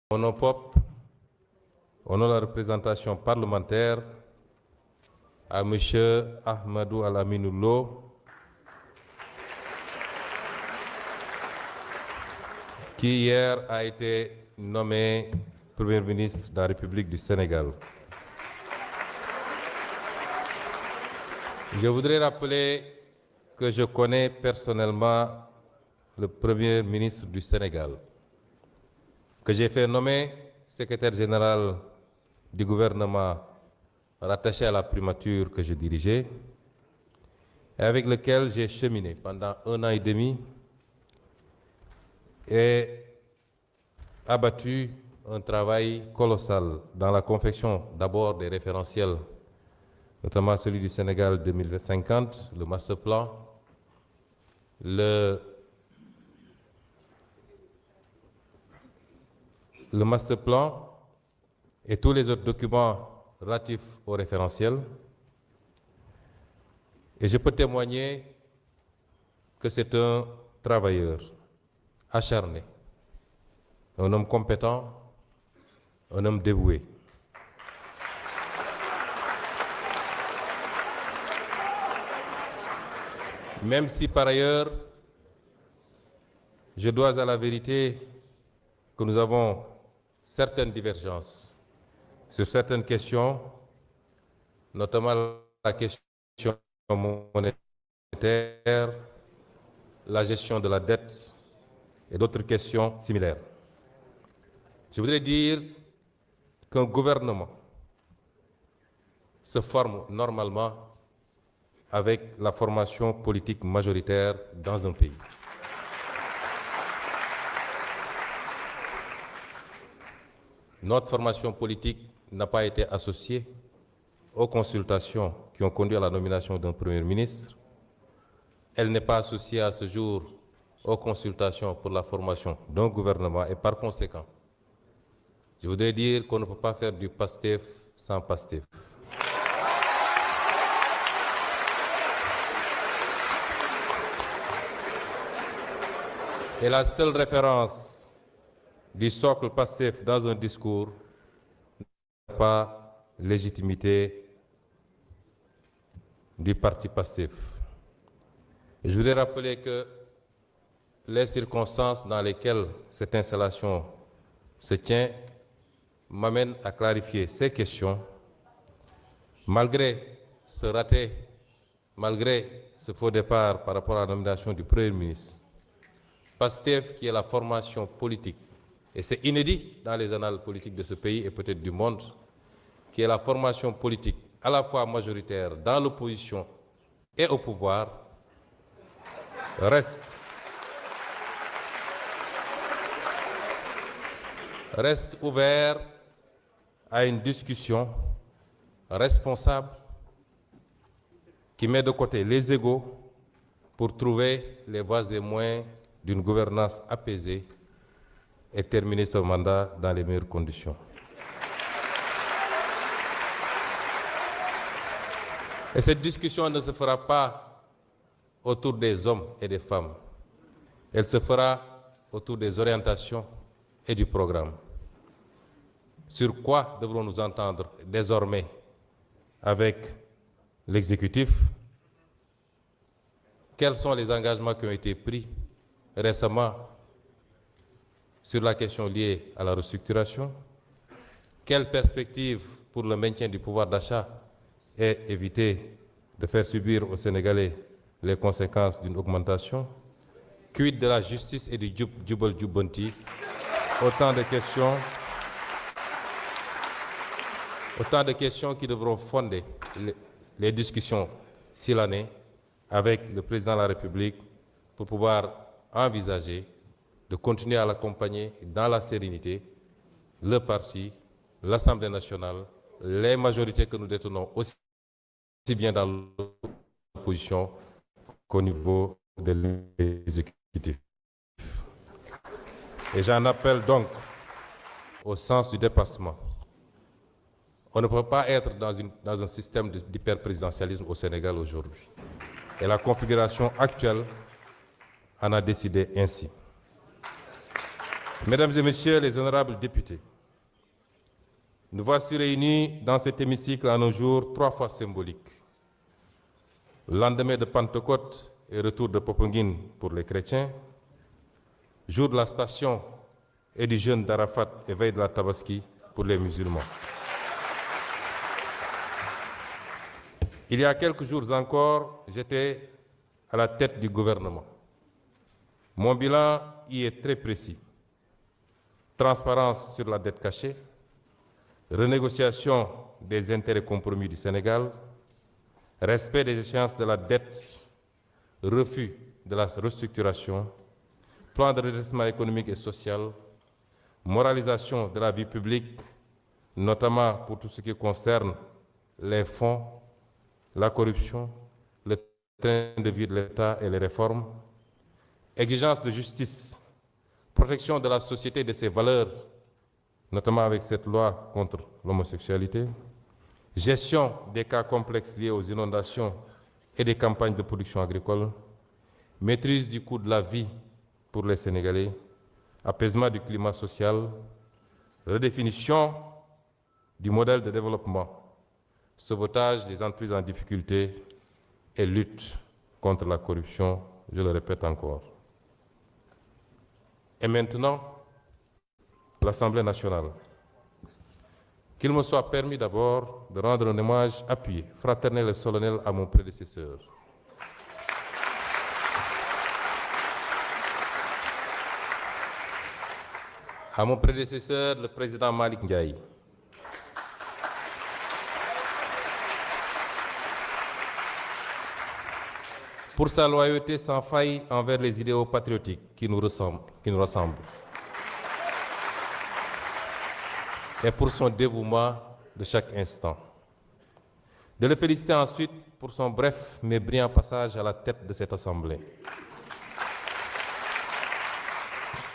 Au nom propre, au nom de la représentation parlementaire, à M. Ahmadou Al-Aminou Lo, qui hier a été nommé Premier ministre de la République du Sénégal. Je voudrais rappeler que je connais personnellement le Premier ministre du Sénégal, que j'ai fait nommer secrétaire général du gouvernement rattaché à la primature que je dirigeais, et avec lequel j'ai cheminé pendant 1 an et demi et abattu un travail colossal dans la confection d'abord des référentiels, notamment celui du Sénégal 2050, le master plan, le master plan et tous les autres documents relatifs au référentiel. Et je peux témoigner que c'est un travailleur acharné, un homme compétent, un homme dévoué. Même si par ailleurs, je dois à la vérité que nous avons certaines divergences sur certaines questions, notamment la question monétaire, la gestion de la dette et d'autres questions similaires. Je voudrais dire qu'un gouvernement se forme normalement avec la formation politique majoritaire dans un pays. Notre formation politique n'a pas été associée aux consultations qui ont conduit à la nomination d'un Premier ministre. Elle n'est pas associée à ce jour aux consultations pour la formation d'un gouvernement et par conséquent, je voudrais dire qu'on ne peut pas faire du PASTEF sans PASTEF. Et la seule référence du socle PASTEF dans un discours n'a pas légitimité du parti PASTEF. Et je voudrais rappeler que les circonstances dans lesquelles cette installation se tient m'amènent à clarifier ces questions. Malgré ce raté, malgré ce faux départ par rapport à la nomination du Premier ministre, PASTEF, qui est la formation politique, et c'est inédit dans les annales politiques de ce pays et peut-être du monde, qui est la formation politique à la fois majoritaire dans l'opposition et au pouvoir, reste ouvert à une discussion responsable qui met de côté les égos pour trouver les voies et moyens d'une gouvernance apaisée et terminer ce mandat dans les meilleures conditions. Et cette discussion ne se fera pas autour des hommes et des femmes. Elle se fera autour des orientations et du programme. Sur quoi devrons-nous entendre désormais avec l'exécutif? Quels sont les engagements qui ont été pris récemment sur la question liée à la restructuration? Quelles perspectives pour le maintien du pouvoir d'achat et éviter de faire subir aux Sénégalais les conséquences d'une augmentation? Quid de la justice et du jubal jubbanti? Autant de questions qui devront fonder les discussions s'il en est avec le président de la République pour pouvoir envisager de continuer à l'accompagner dans la sérénité, le parti, l'Assemblée nationale, les majorités que nous détenons aussi bien dans l'opposition qu'au niveau de l'exécutif. Et j'en appelle donc au sens du dépassement. On ne peut pas être dans un système d'hyperprésidentialisme au Sénégal aujourd'hui. Et la configuration actuelle en a décidé ainsi. Mesdames et Messieurs les honorables députés, nous voici réunis dans cet hémicycle en un jour 3 fois symbolique. Lendemain de Pentecôte et retour de Popenguine pour les chrétiens, jour de la station et du jeûne d'Arafat et veille de la Tabaski pour les musulmans. Il y a quelques jours encore, j'étais à la tête du gouvernement. Mon bilan y est très précis. Transparence sur la dette cachée, renégociation des intérêts compromis du Sénégal, respect des échéances de la dette, refus de la restructuration, plan de redressement économique et social, moralisation de la vie publique, notamment pour tout ce qui concerne les fonds, la corruption, le train de vie de l'État et les réformes, exigence de justice, protection de la société et de ses valeurs, notamment avec cette loi contre l'homosexualité, gestion des cas complexes liés aux inondations et des campagnes de production agricole, maîtrise du coût de la vie pour les Sénégalais, apaisement du climat social, redéfinition du modèle de développement, sauvetage des entreprises en difficulté et lutte contre la corruption, je le répète encore. Et maintenant, l'Assemblée nationale. Qu'il me soit permis d'abord de rendre un hommage appuyé, fraternel et solennel à mon prédécesseur. À mon prédécesseur, le président Malick Ndiaye. Pour sa loyauté sans faille envers les idéaux patriotiques qui nous ressemblent. Et pour son dévouement de chaque instant. De le féliciter ensuite pour son bref mais brillant passage à la tête de cette Assemblée,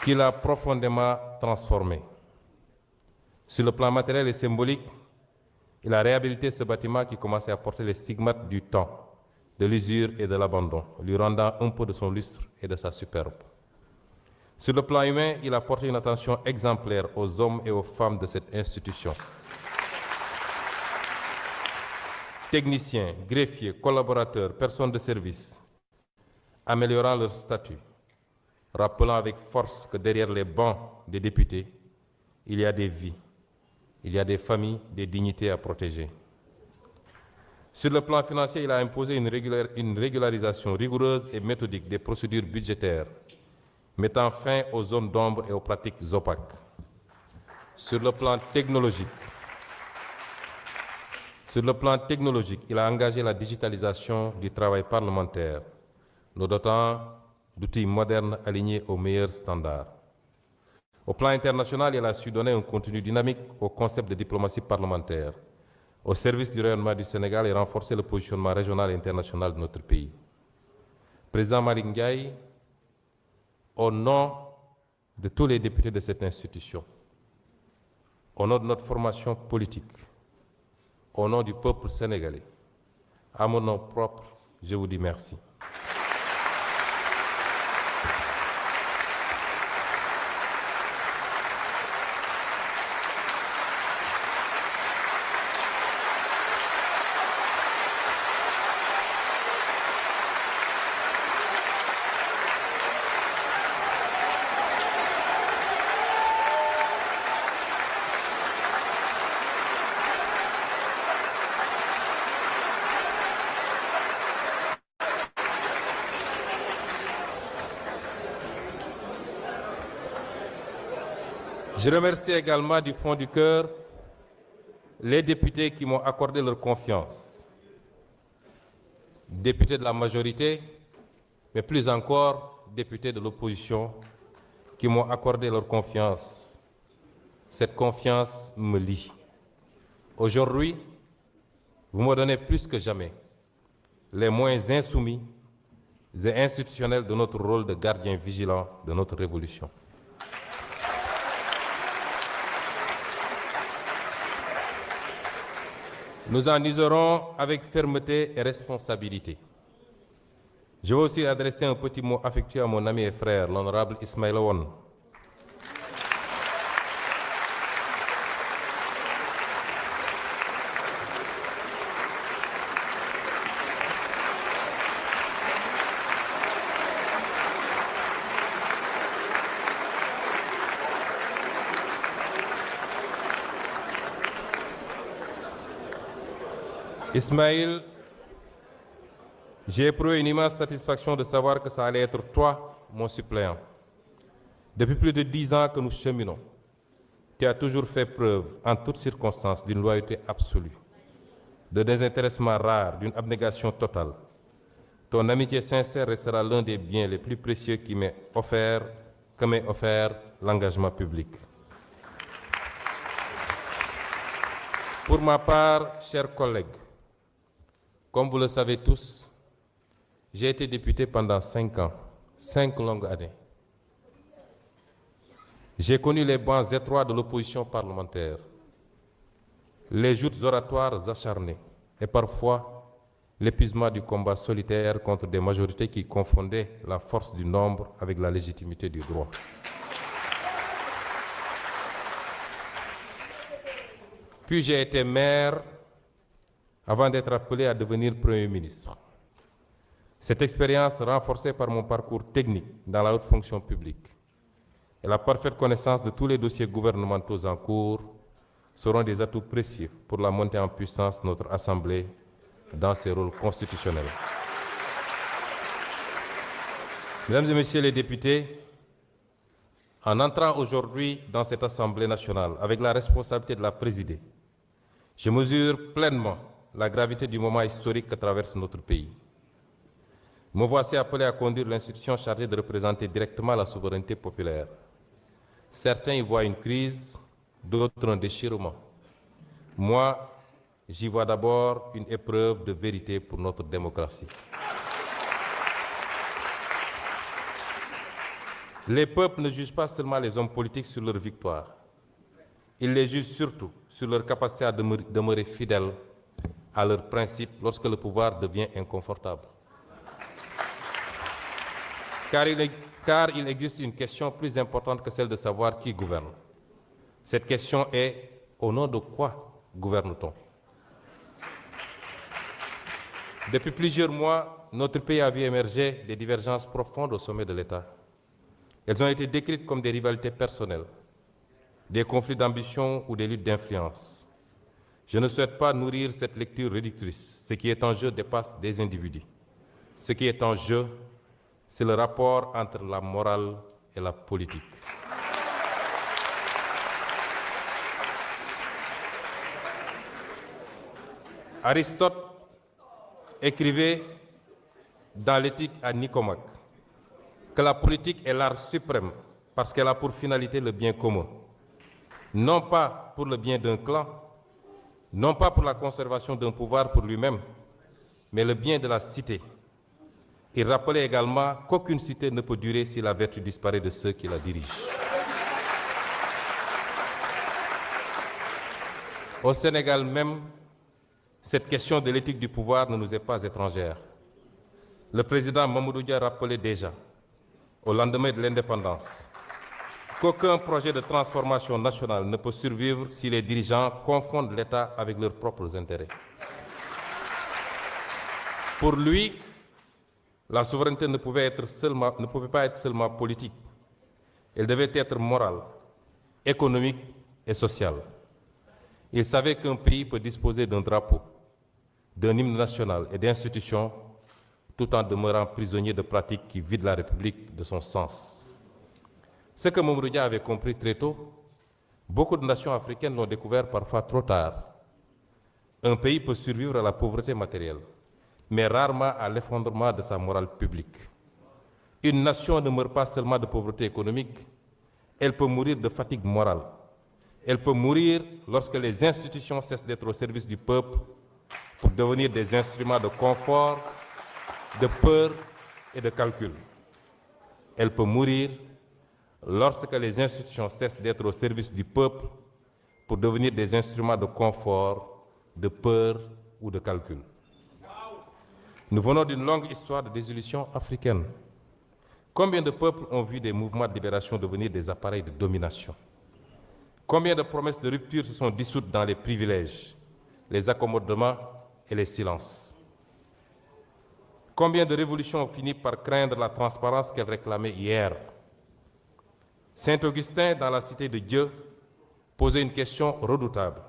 qu'il a profondément transformé. Sur le plan matériel et symbolique, il a réhabilité ce bâtiment qui commençait à porter les stigmates du temps, de l'usure et de l'abandon, lui rendant un peu de son lustre et de sa superbe. Sur le plan humain, il a porté une attention exemplaire aux hommes et aux femmes de cette institution. Techniciens, greffiers, collaborateurs, personnes de service, améliorant leur statut, rappelant avec force que derrière les bancs des députés, il y a des vies, il y a des familles, des dignités à protéger. Sur le plan financier, il a imposé une régularisation rigoureuse et méthodique des procédures budgétaires, mettant fin aux zones d'ombre et aux pratiques opaques. Sur le plan technologique, il a engagé la digitalisation du travail parlementaire, nous dotant d'outils modernes alignés aux meilleurs standards. Au plan international, il a su donner un contenu dynamique au concept de diplomatie parlementaire, au service du rayonnement du Sénégal et renforcer le positionnement régional et international de notre pays. Président Malick Ndiaye, au nom de tous les députés de cette institution, au nom de notre formation politique, au nom du peuple sénégalais, à mon nom propre, je vous dis merci. Je remercie également du fond du cœur les députés qui m'ont accordé leur confiance, députés de la majorité, mais plus encore députés de l'opposition qui m'ont accordé leur confiance. Cette confiance me lie. Aujourd'hui, vous me donnez plus que jamais les moyens insoumis et institutionnels de notre rôle de gardien vigilant de notre révolution. Nous en userons avec fermeté et responsabilité. Je veux aussi adresser un petit mot affectueux à mon ami et frère, l'honorable Ismaïla Wane. Ismaël, j'ai éprouvé une immense satisfaction de savoir que ça allait être toi, mon suppléant. Depuis plus de 10 ans que nous cheminons, tu as toujours fait preuve, en toutes circonstances, d'une loyauté absolue, de désintéressement rare, d'une abnégation totale. Ton amitié sincère restera l'un des biens les plus précieux que m'ait offert l'engagement public. Pour ma part, chers collègues, comme vous le savez tous, j'ai été député pendant 5 ans, 5 longues années. J'ai connu les bancs étroits de l'opposition parlementaire, les joutes oratoires acharnées et parfois l'épuisement du combat solitaire contre des majorités qui confondaient la force du nombre avec la légitimité du droit. Puis j'ai été maire avant d'être appelé à devenir Premier ministre. Cette expérience, renforcée par mon parcours technique dans la haute fonction publique et la parfaite connaissance de tous les dossiers gouvernementaux en cours, seront des atouts précieux pour la montée en puissance de notre Assemblée dans ses rôles constitutionnels. Mesdames et Messieurs les députés, en entrant aujourd'hui dans cette Assemblée nationale avec la responsabilité de la présider, je mesure pleinement la gravité du moment historique que traverse notre pays. Me voici appelé à conduire l'institution chargée de représenter directement la souveraineté populaire. Certains y voient une crise, d'autres un déchirement. Moi, j'y vois d'abord une épreuve de vérité pour notre démocratie. Les peuples ne jugent pas seulement les hommes politiques sur leur victoire. Ils les jugent surtout sur leur capacité à demeurer fidèles à leurs principes lorsque le pouvoir devient inconfortable. Car il existe une question plus importante que celle de savoir qui gouverne. Cette question est: au nom de quoi gouverne-t-on? Depuis plusieurs mois, notre pays a vu émerger des divergences profondes au sommet de l'État. Elles ont été décrites comme des rivalités personnelles, des conflits d'ambition ou des luttes d'influence. Je ne souhaite pas nourrir cette lecture réductrice. Ce qui est en jeu dépasse des individus. Ce qui est en jeu, c'est le rapport entre la morale et la politique. Aristote écrivait dans l'Éthique à Nicomaque que la politique est l'art suprême parce qu'elle a pour finalité le bien commun. Non pas pour le bien d'un clan, non pas pour la conservation d'un pouvoir pour lui-même, mais le bien de la cité. Il rappelait également qu'aucune cité ne peut durer si la vertu disparaît de ceux qui la dirigent. Au Sénégal même, cette question de l'éthique du pouvoir ne nous est pas étrangère. Le président Mamadou Dia rappelait déjà, au lendemain de l'indépendance, qu'aucun projet de transformation nationale ne peut survivre si les dirigeants confondent l'État avec leurs propres intérêts. Pour lui, la souveraineté ne pouvait pas être seulement politique. Elle devait être morale, économique et sociale. Il savait qu'un pays peut disposer d'un drapeau, d'un hymne national et d'institutions tout en demeurant prisonnier de pratiques qui vident la République de son sens. Ce que Mamadou Dia avait compris très tôt, beaucoup de nations africaines l'ont découvert parfois trop tard. Un pays peut survivre à la pauvreté matérielle, mais rarement à l'effondrement de sa morale publique. Une nation ne meurt pas seulement de pauvreté économique, elle peut mourir de fatigue morale. Elle peut mourir lorsque les institutions cessent d'être au service du peuple pour devenir des instruments de confort, de peur et de calcul. Elle peut mourir lorsque les institutions cessent d'être au service du peuple pour devenir des instruments de confort, de peur ou de calcul. Nous venons d'une longue histoire de dissolution africaine. Combien de peuples ont vu des mouvements de libération devenir des appareils de domination? Combien de promesses de rupture se sont dissoutes dans les privilèges, les accommodements et les silences? Combien de révolutions ont fini par craindre la transparence qu'elles réclamaient hier? Saint Augustin, dans la Cité de Dieu, posait une question redoutable.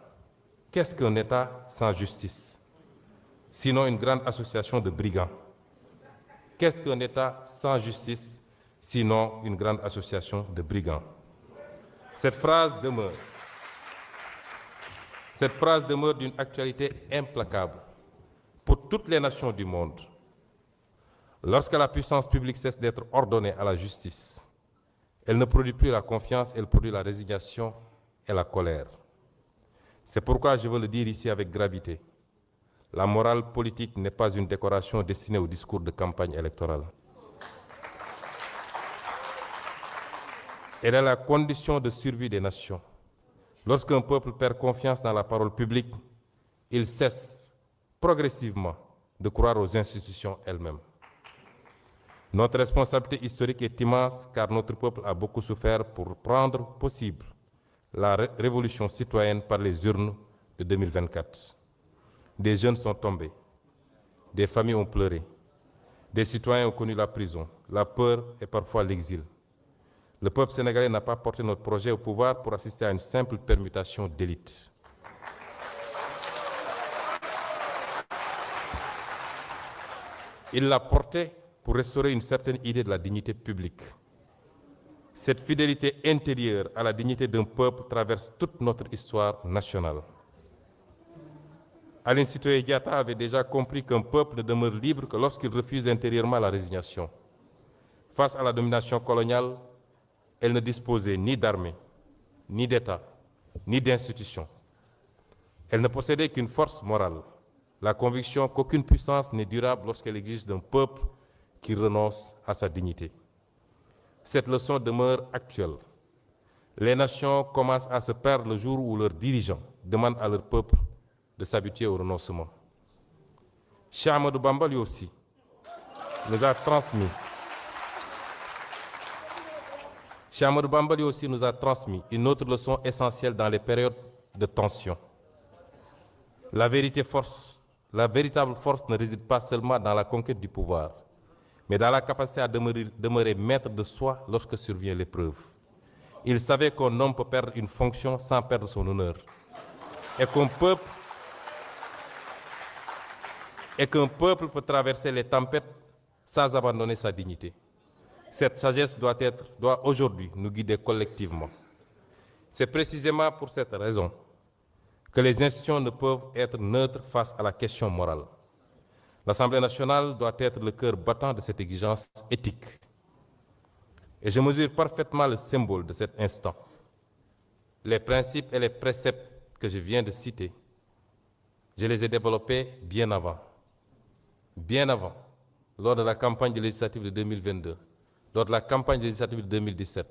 Qu'est-ce qu'un État sans justice? sinon une grande association de brigands? Qu'est-ce qu'un État sans justice, sinon une grande association de brigands? Cette phrase demeure d'une actualité implacable pour toutes les nations du monde. Lorsque la puissance publique cesse d'être ordonnée à la justice, elle ne produit plus la confiance, elle produit la résignation et la colère. C'est pourquoi je veux le dire ici avec gravité. La morale politique n'est pas une décoration destinée au discours de campagne électorale. Elle est la condition de survie des nations. Lorsqu'un peuple perd confiance dans la parole publique, il cesse progressivement de croire aux institutions elles-mêmes. Notre responsabilité historique est immense car notre peuple a beaucoup souffert pour rendre possible la révolution citoyenne par les urnes de 2024. Des jeunes sont tombés, des familles ont pleuré, des citoyens ont connu la prison, la peur et parfois l'exil. Le peuple sénégalais n'a pas porté notre projet au pouvoir pour assister à une simple permutation d'élite. Il l'a porté pour restaurer une certaine idée de la dignité publique. Cette fidélité intérieure à la dignité d'un peuple traverse toute notre histoire nationale. Aline Sitoé Diatta avait déjà compris qu'un peuple ne demeure libre que lorsqu'il refuse intérieurement la résignation. Face à la domination coloniale, elle ne disposait ni d'armée, ni d'État, ni d'institutions. Elle ne possédait qu'une force morale, la conviction qu'aucune puissance n'est durable lorsqu'elle exige d'un peuple qui renonce à sa dignité. Cette leçon demeure actuelle. Les nations commencent à se perdre le jour où leurs dirigeants demandent à leur peuple de s'habituer au renoncement. Cheikh Ahmadou Bamba, lui aussi, nous a transmis. Cheikh Ahmadou Bamba, lui aussi, nous a transmis une autre leçon essentielle dans les périodes de tension. La véritable force ne réside pas seulement dans la conquête du pouvoir, mais dans la capacité à demeurer maître de soi lorsque survient l'épreuve. Il savait qu'un homme peut perdre une fonction sans perdre son honneur, et qu'un peuple peut traverser les tempêtes sans abandonner sa dignité. Cette sagesse doit aujourd'hui nous guider collectivement. C'est précisément pour cette raison que les institutions ne peuvent être neutres face à la question morale. L'Assemblée nationale doit être le cœur battant de cette exigence éthique. Et je mesure parfaitement le symbole de cet instant. Les principes et les préceptes que je viens de citer, je les ai développés bien avant, lors de la campagne législative de 2022, lors de la campagne législative de 2017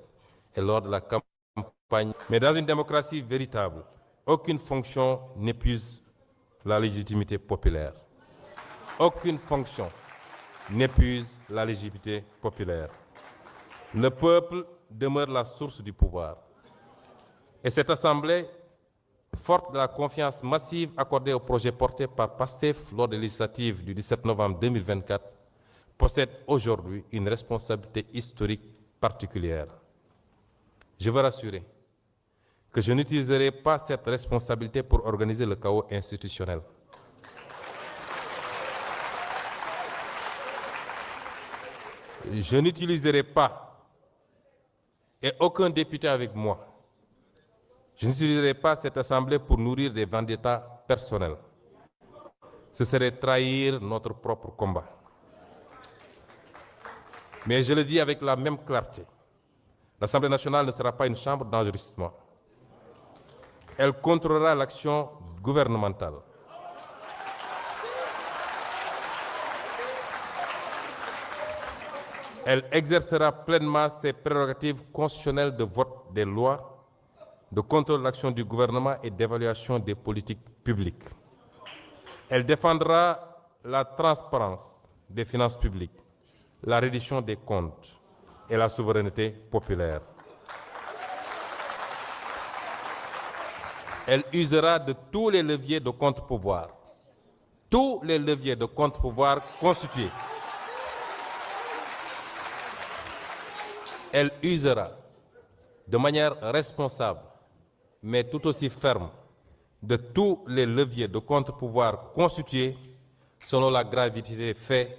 et lors de la campagne. Mais dans une démocratie véritable, aucune fonction n'épuise la légitimité populaire. Aucune fonction n'épuise la légitimité populaire. Le peuple demeure la source du pouvoir. Et cette Assemblée, forte de la confiance massive accordée au projet porté par PASTEF lors des législatives du 17 novembre 2024, possède aujourd'hui une responsabilité historique particulière. Je veux rassurer que je n'utiliserai pas cette responsabilité pour organiser le chaos institutionnel. Je n'utiliserai pas, et aucun député avec moi, je n'utiliserai pas cette Assemblée pour nourrir des vendettas personnels. Ce serait trahir notre propre combat. Mais je le dis avec la même clarté, l'Assemblée nationale ne sera pas une chambre d'enregistrement. Elle contrôlera l'action gouvernementale. Elle exercera pleinement ses prérogatives constitutionnelles de vote des lois, de contrôle de l'action du gouvernement et d'évaluation des politiques publiques. Elle défendra la transparence des finances publiques, la reddition des comptes et la souveraineté populaire. Elle usera de tous les leviers de contre-pouvoir, constitués. Elle usera de manière responsable, mais tout aussi ferme, de tous les leviers de contre-pouvoir constitués selon la gravité des faits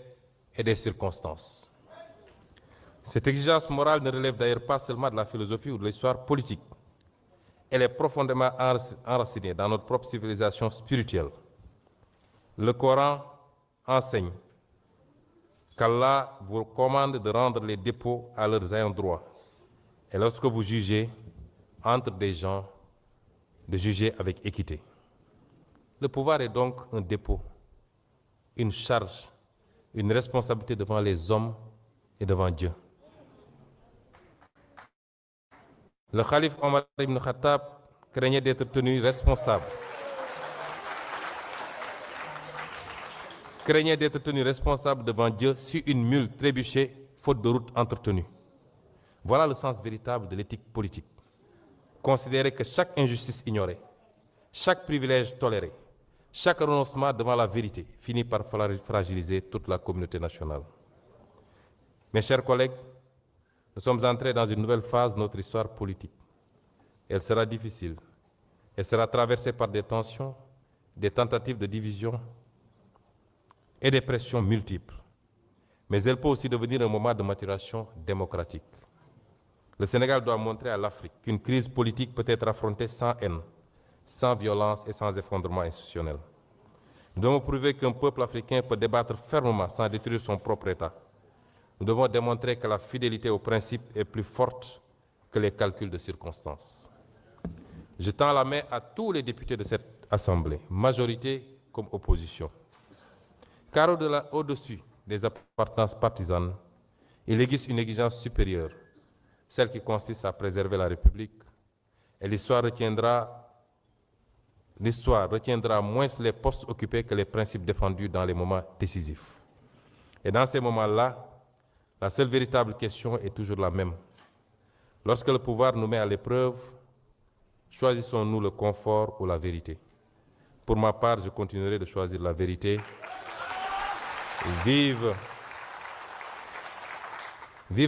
et des circonstances. Cette exigence morale ne relève d'ailleurs pas seulement de la philosophie ou de l'histoire politique. Elle est profondément enracinée dans notre propre civilisation spirituelle. Le Coran enseigne qu'Allah vous commande de rendre les dépôts à leurs ayants droit. Et lorsque vous jugez entre des gens, de juger avec équité. Le pouvoir est donc un dépôt, une charge, une responsabilité devant les hommes et devant Dieu. Le calife Omar ibn Khattab craignait d'être tenu responsable. Craignait d'être tenu responsable devant Dieu si une mule trébuchait, faute de route entretenue. Voilà le sens véritable de l'éthique politique. Considérer que chaque injustice ignorée, chaque privilège toléré, chaque renoncement devant la vérité finit par fragiliser toute la communauté nationale. Mes chers collègues, nous sommes entrés dans une nouvelle phase de notre histoire politique. Elle sera difficile. Elle sera traversée par des tensions, des tentatives de division et des pressions multiples. Mais elle peut aussi devenir un moment de maturation démocratique. Le Sénégal doit montrer à l'Afrique qu'une crise politique peut être affrontée sans haine, sans violence et sans effondrement institutionnel. Nous devons prouver qu'un peuple africain peut débattre fermement sans détruire son propre État. Nous devons démontrer que la fidélité aux principes est plus forte que les calculs de circonstances. Je tends la main à tous les députés de cette Assemblée, majorité comme opposition. Car au-dessus des appartenances partisanes, il existe une exigence supérieure, celle qui consiste à préserver la République. Et l'histoire retiendra moins les postes occupés que les principes défendus dans les moments décisifs. Et dans ces moments-là, la seule véritable question est toujours la même. Lorsque le pouvoir nous met à l'épreuve, choisissons-nous le confort ou la vérité? Pour ma part, je continuerai de choisir la vérité. Vive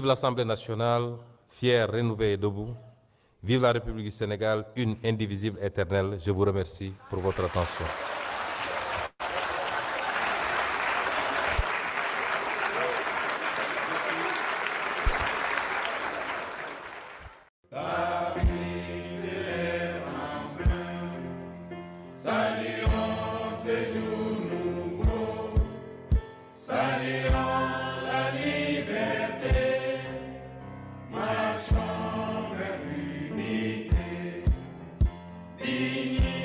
l'Assemblée nationale, fière, rénovée et debout. Vive la République du Sénégal, une, indivisible, éternelle. Je vous remercie pour votre attention. Marchons vers l'unité, dignité.